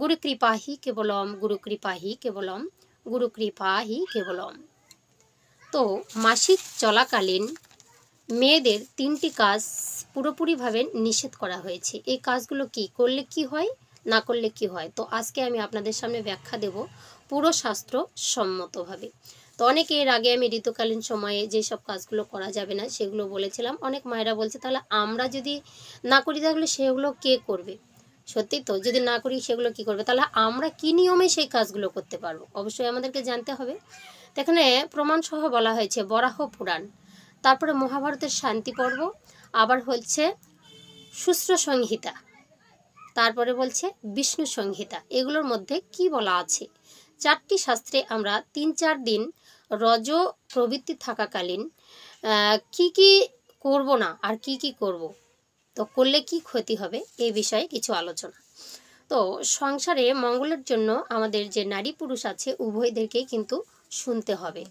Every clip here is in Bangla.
গুরু কৃপা হি কেবলম, গুরু কৃপা হি কেবলম, গুরু কৃপা হি কেবলম। তো মাসিক চলাকালীন মেয়েদের 3টি কাজ পুরোপুরিভাবে নিষেধ করা হয়েছে। এই কাজগুলো কি করলে কি হয়, না করলে কি হয়, তো আজকে আমি আপনাদের সামনে ব্যাখ্যা দেব পুরো শাস্ত্র সম্মতভাবে। তো অনেকে এর আগে আমি ঋতুকালীন সময়ে যেসব কাজগুলো করা যাবে না সেগুলো বলেছিলাম। অনেক মায়েরা বলছে তাহলে আমরা যদি না করি তাহলে সেগুলো কে করবে। সত্যি তো, যদি না করি সেগুলো কি করবে, তাহলে আমরা কি নিয়মে সেই কাজগুলো করতে পারবো অবশ্যই আমাদেরকে জানতে হবে। তো এখানে প্রমাণসহ বলা হয়েছে বরাহ পুরাণ, তারপরে মহাভারতের শান্তি পর্ব, আবার হচ্ছে শুশ্র সংহিতা, তারপরে বলছে বিষ্ণু সংহিতা। এগুলোর মধ্যে কি বলা আছে, 4টি শাস্ত্রে আমরা 3-4 দিন রজ প্রবৃত্তি থাকাকালীন কি কি করব না আর কি কি করব, তো করলে কি ক্ষতি হবে এই বিষয়ে কিছু আলোচনা। তো সংসারে মঙ্গলের জন্য আমাদের যে নারী পুরুষ আছে উভয়দেরকেই কিন্তু শুনতে হবে।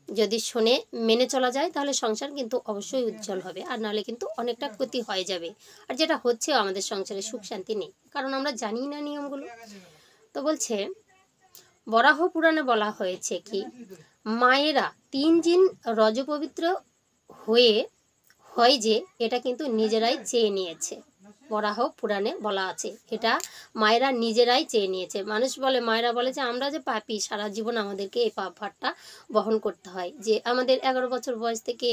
যদি শুনে মেনে চলা যায় তাহলে সংসার কিন্তু অবশ্যই উজ্জ্বল হবে, আর নাহলে কিন্তু অনেকটা ক্ষতি হয়ে যাবে। আর যেটা হচ্ছেও আমাদের সংসারে সুখ শান্তি নেই, কারণ আমরা জানি না নিয়মগুলো। তো বলছে বরাহ পুরাণে বলা হয়েছে কি মায়েরা 3 দিন রজপবিত্র হয়ে হয় যে এটা কিন্তু নিজেরাই চেয়ে নিয়েছে। বরাহ পুরাণে বলা আছে এটা মায়েরা নিজেরাই চেয়ে নিয়েছে। মানুষ বলে, মায়েরা বলে যে আমরা যে পাপী, সারা জীবন আমাদেরকে এই পাপ ভারটা বহন করতে হয়, যে আমাদের 11 বছর বয়স থেকে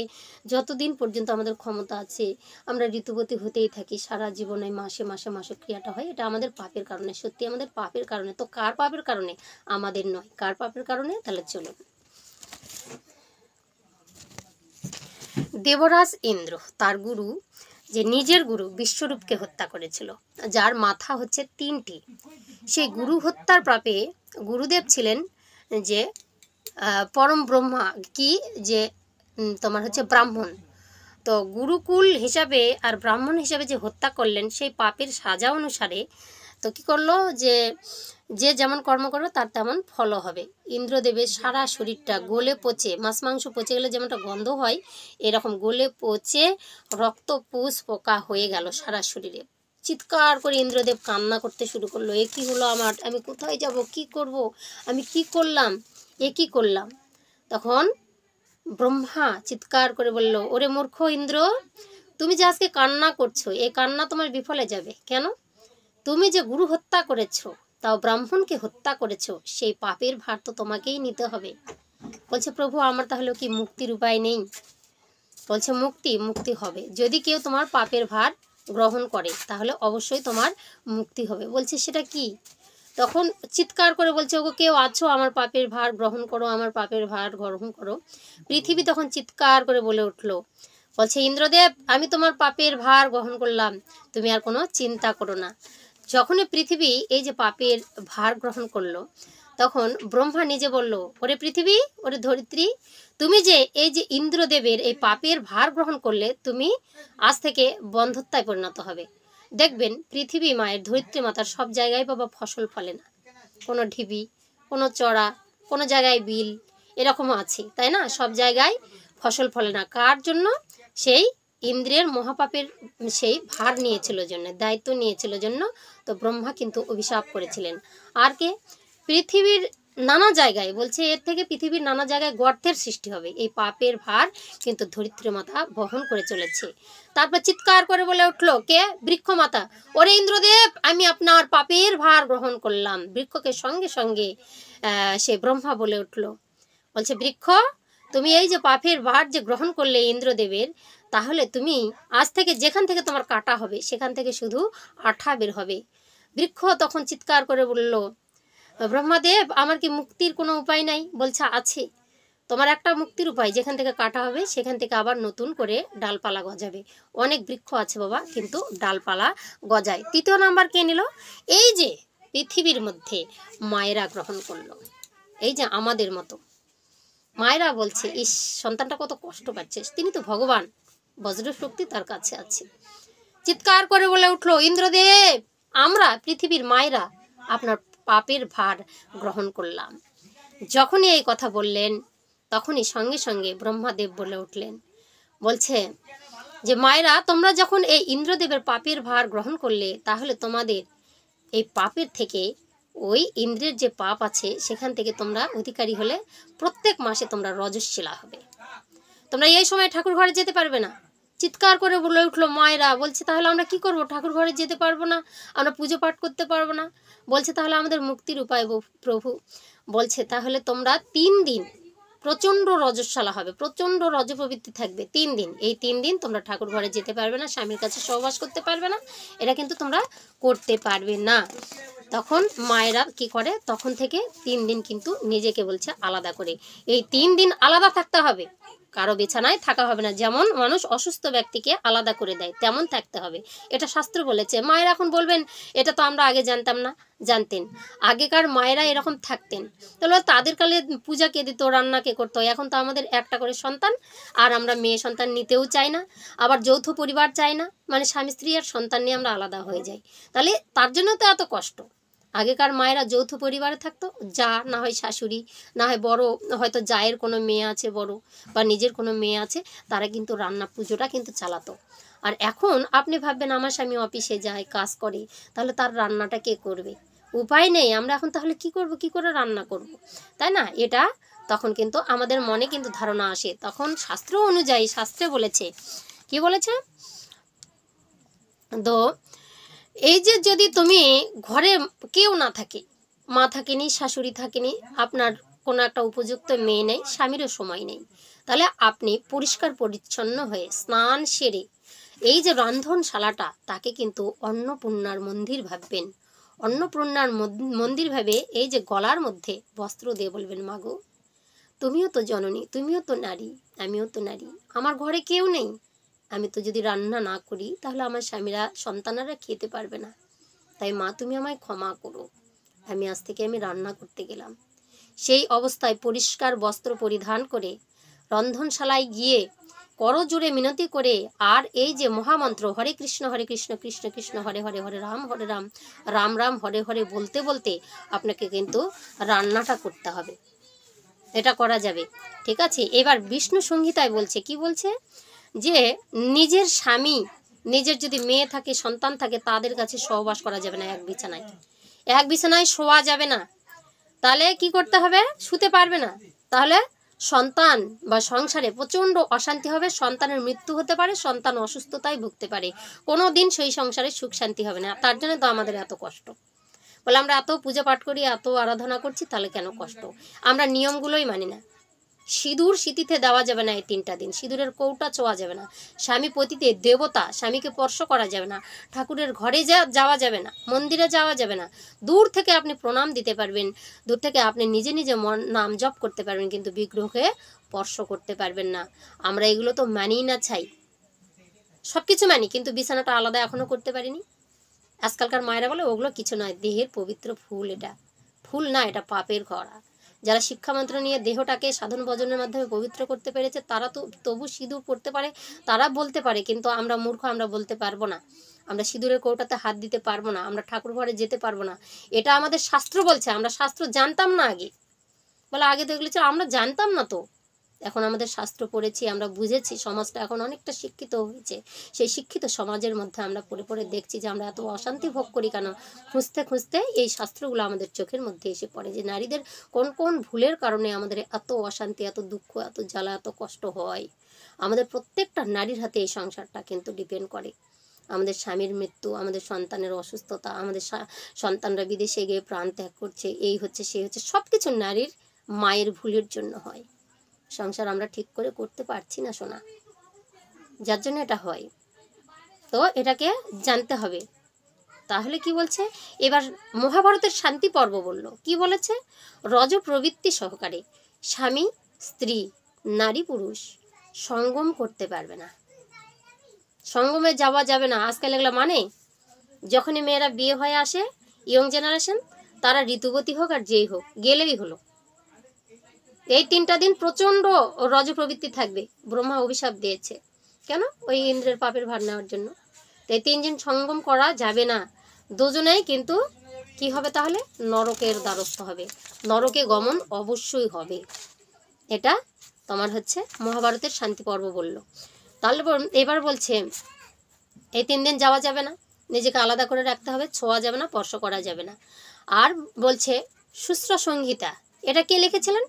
যতদিন পর্যন্ত আমাদের ক্ষমতা আছে আমরা ঋতুবতী হতেই থাকি, সারা জীবনে মাসে মাসে মাসক্রিয়াটা হয়, এটা আমাদের পাপের কারণে। সত্যি আমাদের পাপের কারণে। তো কার পাপের কারণে? আমাদের নয়। কার পাপের কারণে? তাহলে চলুন। দেবরাজ ইন্দ্র তার গুরু, যে নিজের গুরু বিশ্বরূপকে হত্যা করেছিল, যার মাথা হচ্ছে 3টি। সেই গুরু হত্যার পাপে গুরুদেব ছিলেন যে পরম ব্রহ্মা, কি যে তোমার হচ্ছে ব্রাহ্মণ। তো গুরুকুল হিসাবে আর ব্রাহ্মণ হিসাবে যে হত্যা করলেন, সেই পাপের সাজা অনুসারে তো কী করলো, যে যে যেমন কর্ম করবে তার তেমন ফলও হবে। ইন্দ্রদেবের সারা শরীরটা গলে পচে, মাছ মাংস পচে গেলে যেমনটা গন্ধ হয়, এরকম গলে পচে রক্ত পুষ পোকা হয়ে গেল সারা শরীরে। চিৎকার করে ইন্দ্রদেব কান্না করতে শুরু করলো, এ কী হলো আমার, আমি কোথায় যাব, কি করব, আমি কি করলাম, এ কি করলাম। তখন ব্রহ্মা চিৎকার করে বলল, ওরে মূর্খ ইন্দ্র, তুমি যে আজকে কান্না করছো, এই কান্না তোমার বিফলে যাবে। কেন? তুমি যে গুরু হত্যা করেছো, তাও ব্রাহ্মণকে হত্যা করেছো, সেই পাপের ভার তো তোমাকেই নিতে হবে। বলছে, প্রভু আমার তাহলে কি মুক্তির উপায় নেই? বলছে, মুক্তি হবে যদি কেউ তোমার পাপের ভার গ্রহণ করে, তাহলে অবশ্যই তোমার মুক্তি হবে। বলছে, সেটা কি? তখন চিৎকার করে বলছে, ওগো কেউ আছো, আমার পাপের ভার গ্রহণ করো, আমার পাপের ভার গ্রহণ করো। পৃথিবী তখন চিৎকার করে বলে উঠলো, বলছে, ইন্দ্রদেব আমি তোমার পাপের ভার গ্রহণ করলাম, তুমি আর কোনো চিন্তা করো না। যখনই পৃথিবী এই যে পাপের ভার গ্রহণ করলো, তখন ব্রহ্মা নিজে বলল, ওরে পৃথিবী, ওরে ধরিত্রী, তুমি যে এই যে ইন্দ্রদেবের এই পাপের ভার গ্রহণ করলে, তুমি আজ থেকে বন্ধ্যত্বায় পরিণত হবে। দেখবেন পৃথিবী মায়ের, ধরিত্রী মাতার সব জায়গায় বাবা ফসল ফলে না, কোনো ঢিবি, কোনো চড়া, কোনো জায়গায় বিল, এরকমও আছে, তাই না? সব জায়গায় ফসল ফলে না। কার জন্য? সেই ইন্দ্রের মহাপাপের সেই ভার নিয়েছিল জন্য, দায়িত্ব নিয়েছিল জন্য। তো ব্রহ্মা কিন্তু অভিশাপ করেছিলেন। আর কে? পৃথিবীর নানা জায়গায়, বলছে এর থেকে পৃথিবীর নানা জায়গায় গর্তের সৃষ্টি হবে। এই পাপের ভার কিন্তু ধরিত্রী মাতা বহন করে চলেছে। তারপর চিৎকার করে বলে উঠলো, কে? বৃক্ষ মাতা, ওরে ইন্দ্রদেব আমি আপনার পাপের ভার গ্রহণ করলাম। বৃক্ষকে সঙ্গে সঙ্গে সে ব্রহ্মা বলে উঠলো, বলছে, বৃক্ষ তুমি এই যে পাপের ভার যে গ্রহণ করলে ইন্দ্রদেবের, তাহলে তুমি আজ থেকে যেখান থেকে তোমার কাটা হবে সেখান থেকে শুধু আঠা বের হবে। বৃক্ষ তখন চিৎকার করে বলল, ব্রহ্মাদেব আমার কি মুক্তির কোনো উপায় নাই? বলছে, আছে, তোমার একটা মুক্তির উপায়, যেখান থেকে কাটা হবে সেখান থেকে আবার নতুন করে ডালপালা গজাবে। অনেক বৃক্ষ আছে বাবা, কিন্তু ডালপালা গজায়। 3য় নাম্বার কে নিল? এই যে পৃথিবীর মধ্যে মায়েরা গ্রহণ করলো। এই যে আমাদের মতো মায়েরা বলছে, ইস সন্তানটা কত কষ্ট পাচ্ছে, তিনি তো ভগবান, বজ্র শক্তি তার কাছে আছে। চিৎকার করে বলে উঠলো, ইন্দ্রদেব আমরা পৃথিবীর মায়েরা আপনার পাপের ভার গ্রহণ করলাম। যখনই এই কথা বললেন, তখনই সঙ্গে সঙ্গে ব্রহ্মাদেব বলে উঠলেন, বলছে যে মায়েরা তোমরা যখন এই ইন্দ্রদেবের পাপের ভার গ্রহণ করলে, তাহলে তোমাদের এই পাপের থেকে ওই ইন্দ্রের যে পাপ আছে সেখান থেকে তোমরা অধিকারী হলে প্রত্যেক মাসে তোমরা রজস্বলা হবে। তোমরা এই সময় ঠাকুর ঘরে যেতে পারবে না। চিৎকার করে বলে উঠলো মায়েরা, বলছে তাহলে আমরা কি করব, ঠাকুর ঘরে যেতে পারবো না, আমরা পুজো পাঠ করতে পারবো না। বলছে তাহলে আমাদের মুক্তির উপায় প্রভু। বলছে তাহলে তোমরা 3 দিন প্রচণ্ড রজস্বলা হবে, প্রচণ্ড রজপ্রবৃত্তি থাকবে 3 দিন। এই 3 দিন তোমরা ঠাকুর ঘরে যেতে পারবে না, স্বামীর কাছে সহবাস করতে পারবে না, এটা কিন্তু তোমরা করতে পারবে না। তখন মায়েরা কি করে, তখন থেকে 3 দিন কিন্তু নিজেকে বলছে আলাদা করে, এই 3 দিন আলাদা থাকতে হবে, কারো বিছানায় থাকা হবে না। যেমন মানুষ অসুস্থ ব্যক্তিকে আলাদা করে দেয় তেমন থাকতে হবে, এটা শাস্ত্র বলেছে। মায়েরা এখন বলবেন এটা তো আমরা আগে জানতাম না। জানতেন, আগেকার মায়েরা এরকম থাকতেন। তাহলে তাদের কালে পূজা কে দিত, রান্না কে করতো। এখন তো আমাদের একটা করে সন্তান, আর আমরা মেয়ে সন্তান নিতেও চাই না, আবার যৌথ পরিবার চাই না, মানে স্বামী স্ত্রী আর সন্তান নিয়ে আমরা আলাদা হয়ে যাই। তাহলে তার জন্য তো এত কষ্ট। আগেকার মায়েরা যৌথ পরিবারে থাকতো, যা না হয় শাশুড়ি, না হয় বড় হয়তো জায়ের কোনো মেয়ে আছে বড়, বা নিজের কোনো মেয়ে আছে, তারা কিন্তু রান্না পুজোটা কিন্তু চালাতো। আর এখন আপনি ভাববেন আমার স্বামী অফিসে যায়, কাজ করে, তাহলে তার রান্নাটা কে করবে? উপায় নেই। আমরা এখন তাহলে কি করব, কি করে রান্না করব, তাই না? এটা তখন কিন্তু আমাদের মনে কিন্তু ধারণা আসে। তখন শাস্ত্র অনুযায়ী, শাস্ত্রে বলেছে, কি বলেছে, তো এই যে যদি তুমি ঘরে কেউ না থাকে, মা থাকেনি, শাশুড়ি থাকেনি, আপনার কোনো একটা উপযুক্ত মেয়ে নেই, স্বামীরও সময় নেই, তাহলে আপনি পরিষ্কার পরিচ্ছন্ন হয়ে স্নান সেরে এই যে রন্ধনশালাটা, তাকে কিন্তু অন্নপূর্ণার মন্দির ভাববেন। অন্নপূর্ণার মন্দির ভেবে এই যে গলার মধ্যে বস্ত্র দিয়ে বলবেন, মাগো তুমিও তো জননী, তুমিও তো নারী, আমিও তো নারী, আমার ঘরে কেউ নেই, আমি তো যদি রান্না না করি তাহলে আমার স্বামীরা, সন্তানেরা খেতে পারবে না, তাই মা তুমি আমায় ক্ষমা করো, আমি আজ থেকে রান্না করতে গেলাম। সেই অবস্থায় পরিষ্কার বস্ত্র পরিধান করে রন্ধনশালায় গিয়ে করজোড়ে মিনতি করে, আর এই যে মহামন্ত্র হরে কৃষ্ণ কৃষ্ণ কৃষ্ণ হরে হরে, হরে রাম রাম রাম হরে হরে বলতে বলতে আপনাকে কিন্তু রান্নাটা করতে হবে। এটা করা যাবে, ঠিক আছে? এবার বিষ্ণু সংহিতায় বলছে, কি বলছে, যে নিজের স্বামী, নিজের যদি মেয়ে থাকে, সন্তান থাকে, তাদের কাছে সহবাস করা যাবে না, এক বিছানায় শোয়া যাবে না। তাহলে কি করতে হবে, শুতে পারবে না, তাহলে সন্তান বা সংসারে প্রচণ্ড অশান্তি হবে, সন্তানের মৃত্যু হতে পারে, সন্তান অসুস্থতায় ভুগতে পারে, কোনো দিন সেই সংসারে সুখ শান্তি হবে না। তার জন্য তো আমাদের এত কষ্ট। বলে আমরা এত পূজা পাঠ করি, এত আরাধনা করছি, তাহলে কেন কষ্ট? আমরা নিয়মগুলোই মানি না। সিঁদুর সিঁথিতে দেওয়া যাবে না এই 3টা দিন, সিঁদুরের কৌটা ছোঁয়া যাবে না, স্বামী পতিতে দেবতা, স্বামীকে স্পর্শ করা যাবে না, ঠাকুরের ঘরে যাওয়া যাবে না, মন্দিরে যাওয়া যাবে না। দূর থেকে আপনি প্রণাম দিতে পারবেন, দূর থেকে আপনি নিজে নিজে নাম জপ করতে পারবেন, কিন্তু বিগ্রহকে স্পর্শ করতে পারবেন না। আমরা এগুলো তো মানিই না, চাই সব কিছু মানি, কিন্তু বিছানাটা আলাদা এখনো করতে পারিনি। আজকালকার মায়েরা বলে ওগুলো কিছু নয়, দেহের পবিত্র ফুল, এটা ফুল না, এটা পাপের ঘরা। যারা শিক্ষামন্ত্র নিয়ে দেহটাকে সাধন ভজনের মাধ্যমে পবিত্র করতে পেরেছে, তারা তো তবু সিঁদুর পড়তে পারে, তারা বলতে পারে, কিন্তু আমরা মূর্খ, আমরা বলতে পারবো না, আমরা সিঁদুরের কৌটাতে হাত দিতে পারবো না, আমরা ঠাকুর ঘরে যেতে পারবো না। এটা আমাদের শাস্ত্র বলছে, আমরা শাস্ত্র জানতাম না আগে। বলে আগে তো এগুলো আমরা জানতাম না, তো এখন আমাদের শাস্ত্র পড়েছি, আমরা বুঝেছি, সমাজটা এখন অনেকটা শিক্ষিত হয়েছে। সেই শিক্ষিত সমাজের মধ্যে আমরা পড়ে পড়ে দেখছি যে আমরা এত অশান্তি ভোগ করি কেন। খুঁজতে খুঁজতে এই শাস্ত্রগুলো আমাদের চোখের মধ্যে এসে পড়ে, যে নারীদের কোন কোন ভুলের কারণে আমাদের এত অশান্তি, এত দুঃখ, এত জ্বালা, এত কষ্ট হয়। আমাদের প্রত্যেকটা নারীর হাতে এই সংসারটা কিন্তু ডিপেন্ড করে। আমাদের স্বামীর মৃত্যু, আমাদের সন্তানের অসুস্থতা, আমাদের সন্তানরা বিদেশে গিয়ে প্রাণ ত্যাগ করছে, এই হচ্ছে সেই হচ্ছে, সব কিছু নারীর মায়ের ভুলের জন্য হয়। সংসার আমরা ঠিক করে করতে পারছি না সোনা, যার জন্য এটা হয়। তো এটাকে জানতে হবে। তাহলে কি বলছে, এবার মহাভারতের শান্তি পর্ব বলল, কি বলেছে, রজ প্রবৃত্তি সহকারে স্বামী স্ত্রী নারী পুরুষ সঙ্গম করতে পারবে না, সঙ্গমে যাওয়া যাবে না। আজকাল এগুলো মানে, যখনই মেয়েরা বিয়ে হয়ে আসে, ইয়ং জেনারেশন, তারা ঋতুবতী হোক আর যেই হোক, গেলেই হলো। এই 3টা দিন প্রচণ্ড রজ প্রবৃত্তি থাকবে। ব্রহ্মা অভিশাপ দিয়েছে, কেন? ওই ইন্দ্রের পাপের ভার নেওয়ার জন্য। তো এই 3 দিন সঙ্গম করা যাবে না, দুজনেই কিন্তু কি হবে, তাহলে নরকের দ্বারস্থ হবে, নরকে গমন অবশ্যই হবে। এটা তোমার হচ্ছে মহাভারতের শান্তি পর্ব বলল। তাহলে এবার বলছে এই 3 দিন যাওয়া যাবে না, নিজেকে আলাদা করে রাখতে হবে, ছোঁয়া যাবে না, স্পর্শ করা যাবে না। আর বলছে শুশ্র সংহিতা, এটা কে লিখেছিলেন?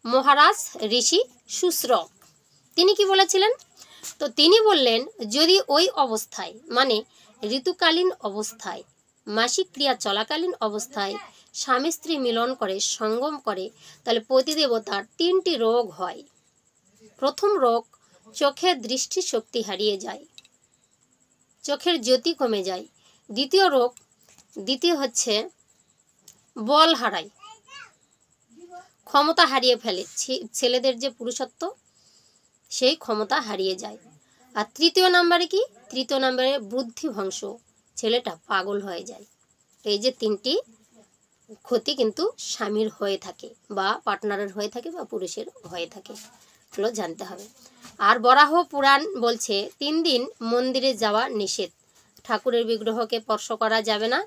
মহারাজ ঋষি শুশ্রক। তিনি কি বলেছিলেন? তো তিনি বললেন যদি ওই অবস্থায় মানে ঋতুকালীন অবস্থায় মাসিক ক্রিয়া চলাকালীন অবস্থায় স্বামী স্ত্রী মিলন করে সঙ্গম করে তাহলে পতিদেবতার 3টি রোগ হয়। প্রথম রোগ, চোখের দৃষ্টিশক্তি হারিয়ে যায়, চোখের জ্যোতি কমে যায়। দ্বিতীয় হচ্ছে বল হারায়, ক্ষমতা হারিয়ে ফেলে, ছেলেদের যে পুরুষত্ব সেই ক্ষমতা হারিয়ে যায়। আর তৃতীয় নম্বরে বুদ্ধিভ্রংশ, ছেলেটা পাগল হয়ে যায়। এই যে 3টি ক্ষতি কিন্তু স্বামীর হয়ে থাকে বা পার্টনারের হয়ে থাকে বা পুরুষের হয়ে থাকে, এগুলো জানতে হবে। আর বরাহ পুরাণ বলছে 3 দিন মন্দিরে যাওয়া নিষেধ, ঠাকুরের বিগ্রহকে স্পর্শ করা যাবে না,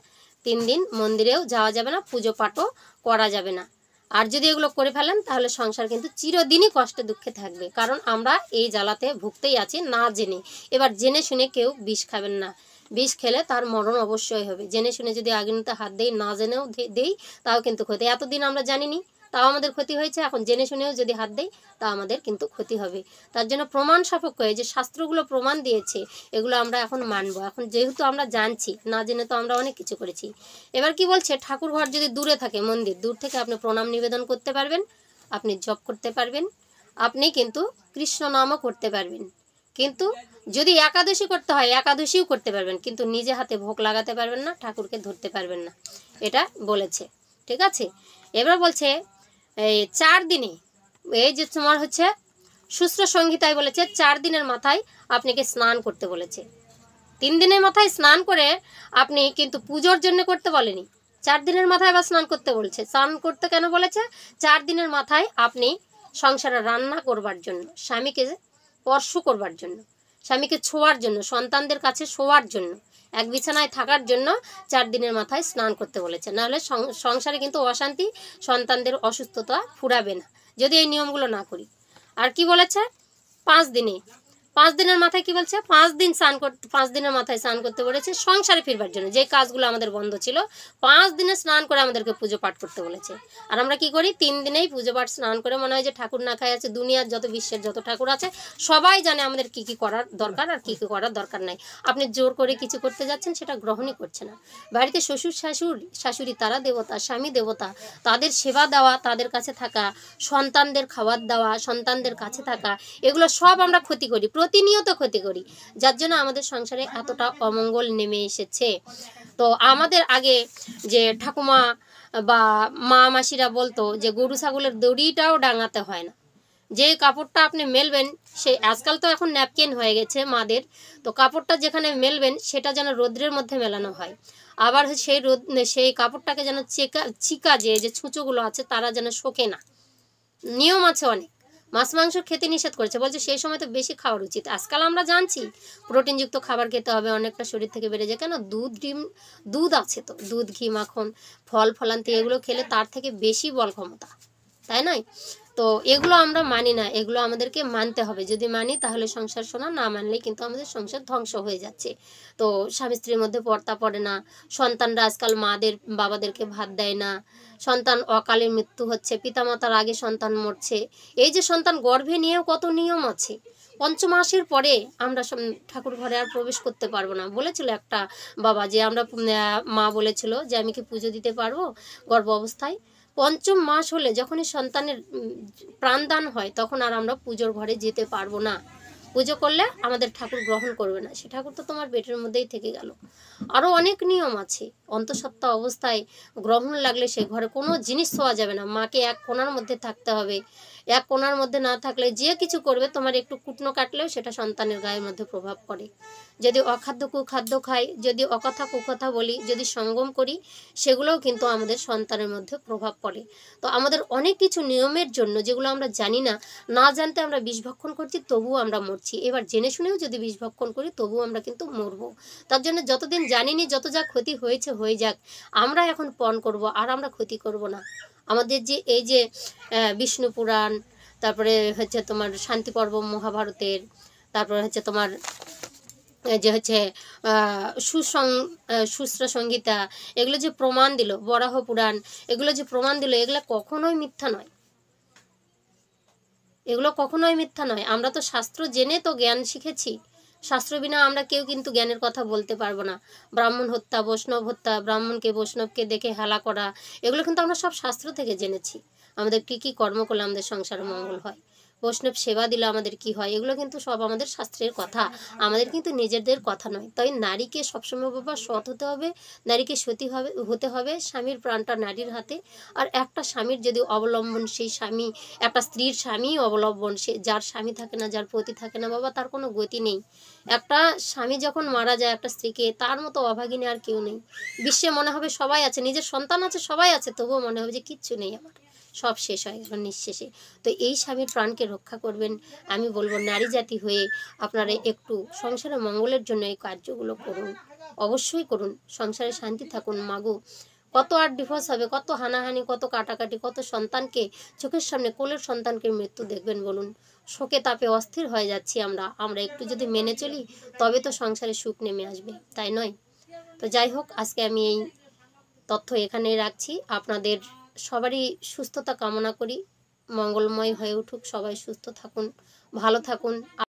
3 দিন মন্দিরেও যাওয়া যাবে না, পুজো পাঠও করা যাবে না। আর যদি এগুলো করে ফেলেন তাহলে সংসার কিন্তু চিরদিনই কষ্টে দুঃখে থাকবে, কারণ আমরা এই জ্বালাতে ভুগতেই আছি না জেনে। এবার জেনে শুনে কেউ বিষ খাবেন না, বিষ খেলে তার মরণ অবশ্যই হবে। জেনে শুনে যদি আগুনেতে হাত দেই, না জেনেও দেই, তাও কিন্তু ক্ষতি। এতদিন আমরা জানিনি, তাও আমাদের ক্ষতি হয়েছে, এখন জেনে শুনেও যদি হাত দেই তা আমাদের কিন্তু ক্ষতি হবে। তার জন্য প্রমাণ সাপেক্ষ যে শাস্ত্রগুলো প্রমাণ দিয়েছে এগুলো আমরা এখন মানবো। এখন যেহেতু আমরা জানছি, না জেনে তো আমরা অনেক কিছু করেছি। এবার কি বলছে, ঠাকুর ঘর যদি দূরে থাকে, মন্দির দূর থেকে আপনি প্রণাম নিবেদন করতে পারবেন, আপনি জপ করতে পারবেন, আপনি কিন্তু কৃষ্ণ নামও করতে পারবেন। কিন্তু যদি একাদশী করতে হয় একাদশীও করতে পারবেন, কিন্তু নিজে হাতে ভোগ লাগাতে পারবেন না, ঠাকুরকে ধরতে পারবেন না, এটা বলেছে। ঠিক আছে, এবার বলছে এই 4 দিনে, এই যে তোমার হচ্ছে শুশ্র সংহিতায় বলেছে 4 দিনের মাথায় আপনাকে স্নান করতে বলেছে। 3 দিনের মাথায় স্নান করে আপনি কিন্তু পুজোর জন্য করতে বলেনি, 4 দিনের মাথায় আবার স্নান করতে বলছে। স্নান করতে কেন বলেছে? 4 দিনের মাথায় আপনি সংসারে রান্না করবার জন্য, স্বামীকে স্পর্শ করবার জন্য, স্বামীকে ছোঁয়ার জন্য, সন্তানদের কাছে শোয়ার জন্য, এক বিছানায় থাকার জন্য 4 দিনের মাথায় স্নান করতে বলেছে। নাহলে সংসারে কিন্তু অশান্তি, সন্তানদের অসুস্থতা ফুরাবে না যদি এই নিয়মগুলো না করি। আর কি বলেছে? 5 দিনের মাথায় কি বলছে? 5 দিনের মাথায় স্নান করতে বলেছে সংসারে ফিরবার জন্য, যে কাজগুলো আমাদের বন্ধ ছিল 5 দিনে স্নান করে আমাদেরকে পুজো পাঠ করতে বলেছে। আর আমরা কি করি? 3 দিনেই পুজো পাঠ স্নান করে মনে হয় যে ঠাকুর না খাই আছে। দুনিয়ার যত বিশ্বের যত ঠাকুর আছে সবাই জানে আমাদের কি কি করার দরকার আর কি কি করার দরকার নাই। আপনি জোর করে কিছু করতে যাচ্ছেন, সেটা গ্রহণই করছে না। বাড়িতে শ্বশুর শাশুড়ি তারা দেবতা, স্বামী দেবতা, তাদের সেবা দেওয়া, তাদের কাছে থাকা, সন্তানদের খাবার দেওয়া, সন্তানদের কাছে থাকা, এগুলো সব আমরা ক্ষতি করি, প্রতিনিয়ত ক্ষতি করি, যার জন্য আমাদের সংসারে এতটা অমঙ্গল নেমে এসেছে। তো আমাদের আগে যে ঠাকুমা বা মা মাসিরা বলতো যে গরু ছাগলের দড়িটাও ডাঙাতে হয় না, যে কাপড়টা আপনি মেলবেন, সেই আজকাল তো এখন ন্যাপকিন হয়ে গেছে মাদের, তো কাপড়টা যেখানে মেলবেন সেটা যেন রোদ্রের মধ্যে মেলানো হয়। আবার সেই কাপড়টাকে যেন চিকা যে ছুঁচোগুলো আছে তারা যেন শোকে না। নিয়ম আছে অনেক। মাছ মাংস খেতে নিষেধ করেছে, বলছে সেই সময় তো বেশি খাওয়ার উচিত। আজকাল আমরা জানছি প্রোটিনযুক্ত খাবার খেতে হবে, অনেকটা শরীর থেকে বেড়ে যায়। কেন? দুধ আছে তো, দুধ, ঘি, মাখন, ফল ফলান্তি এগুলো খেলে তার থেকে বেশি বল ক্ষমতা, তাই নয়? তো এগুলো আমরা মানি না, এগুলো আমাদেরকে মানতে হবে। যদি মানি তাহলে সংসার সোনা, না মানলেই কিন্তু আমাদের সংসার ধ্বংস হয়ে যাচ্ছে। তো স্বামী স্ত্রীর মধ্যে পর্দা পড়ে না, সন্তানরা আজকাল বাবাদেরকে ভাত দেয় না, সন্তান অকালে মৃত্যু হচ্ছে, পিতামাতার আগে সন্তান মরছে। এই যে সন্তান গর্ভে নিয়েও কত নিয়ম আছে। 5 মাসের পরে আমরা ঠাকুর ঘরে আর প্রবেশ করতে পারবো না বলেছিল একটা বাবা, যে আমরা মা বলেছিল যে আমি কি পুজো দিতে পারবো গর্ভ অবস্থায়? 5ম মাস হলে যখনই সন্তানের প্রাণদান হয় তখন আর আমরা পুজোর ঘরে যেতে পারবো না। পুজো করলে আমাদের ঠাকুর গ্রহণ করবে না, সে ঠাকুর তো তোমার পেটের মধ্যেই থেকে গেল। আরও অনেক নিয়ম আছে। অন্তঃসত্ত্বা অবস্থায় গ্রহণ লাগলে সে ঘরে কোনো জিনিস ছোঁয়া যাবে না, মাকে এক কোণার মধ্যে থাকতে হবে। এক কোণার মধ্যে না থাকলে যে কিছু করবে, তোমার একটু কুটনো কাটলেও সেটা সন্তানের গায়ের মধ্যে প্রভাব পড়ে। যদি অখাদ্য কুখাদ্য খাই, যদি অকথা কুকথা বলি, যদি সঙ্গম করি, সেগুলোও কিন্তু আমাদের সন্তানের মধ্যে প্রভাব পড়ে। তো আমাদের অনেক কিছু নিয়মের জন্য, যেগুলো আমরা জানি না, না জানতে আমরা বিষ ভক্ষণ করছি, তবুও আমরা মরছি। এবার জেনে শুনেও যদি বিষ ভক্ষণ করি তবুও আমরা কিন্তু মরবো। তার জন্য যতদিন জানিনি, যত যা ক্ষতি হয়েছে হয়ে যাক, আমরা এখন পণ করব, আর আমরা ক্ষতি করব না। আমাদের যে এই যে বিষ্ণু পুরাণ, তারপরে হচ্ছে তোমার শান্তি পর্ব মহাভারতের, তারপরে হচ্ছে তোমার যে হচ্ছে সুশ্র সংহিতা, এগুলো যে প্রমাণ দিল, বরাহ পুরাণ, এগুলো যে প্রমাণ দিল, এগুলো কখনোই মিথ্যা নয়, এগুলো কখনোই মিথ্যা নয়। আমরা তো শাস্ত্র জেনে তো জ্ঞান শিখেছি, শাস্ত্র বিনা আমরা কেউ কিন্তু জ্ঞানের কথা বলতে পারবো না। ব্রাহ্মণ হত্যা, বৈষ্ণব হত্যা, ব্রাহ্মণকে বৈষ্ণবকে দেখে হেলা করা, এগুলো কিন্তু আমরা সব শাস্ত্র থেকে জেনেছি। আমাদের কী কী কর্ম করলে আমাদের সংসারে মঙ্গল হয়, বৈষ্ণব সেবা দিলে আমাদের কি হয়, এগুলো কিন্তু সব আমাদের শাস্ত্রের কথা, আমাদের কিন্তু নিজেদের কথা নয়। তাই নারীকে সবসময় বাবা সৎ হতে হবে, নারীকে সতী হতে হবে, স্বামীর প্রাণটা নারীর হাতে। আর একটা স্বামীর যদি অবলম্বন, সেই স্বামী, একটা স্ত্রীর স্বামী অবলম্বন, সে যার স্বামী থাকে না, যার পতি থাকে না বাবা, তার কোনো গতি নেই। একটা স্বামী যখন মারা যায় একটা স্ত্রীকে, তার মতো অভাগিনী আর কেউ নেই বিশ্বে। মনে হবে সবাই আছে, নিজের সন্তান আছে, সবাই আছে, তবুও মনে হবে যে কিচ্ছু নেই আমার, সব শেষ হয়ে গেল নিঃশেষে। তো এই স্বামীর প্রাণকে রক্ষা করবেন। আমি বলবো নারী জাতি হয়ে আপনারা একটু সংসারে মঙ্গলের জন্য এই কার্যগুলো করুন, অবশ্যই করুন, সংসারে শান্তি থাকুন। মাগো, কত আর ডিভোর্স হবে, কত হানাহানি, কত কাটাকাটি, কত সন্তানকে চোখের সামনে, কোলের সন্তানকে মৃত্যু দেখবেন বলুন। শোকে তাপে অস্থির হয়ে যাচ্ছি আমরা। আমরা একটু যদি মেনে চলি, তবে তো সংসারে সুখ নেমে আসবে, তাই নয়? তো যাই হোক, আজকে আমি এই তথ্য এখানেই রাখছি। আপনাদের সবারই সুস্থতা কামনা করি, মঙ্গলময় হয়ে উঠুক, সবাই সুস্থ থাকুন, ভালো থাকুন।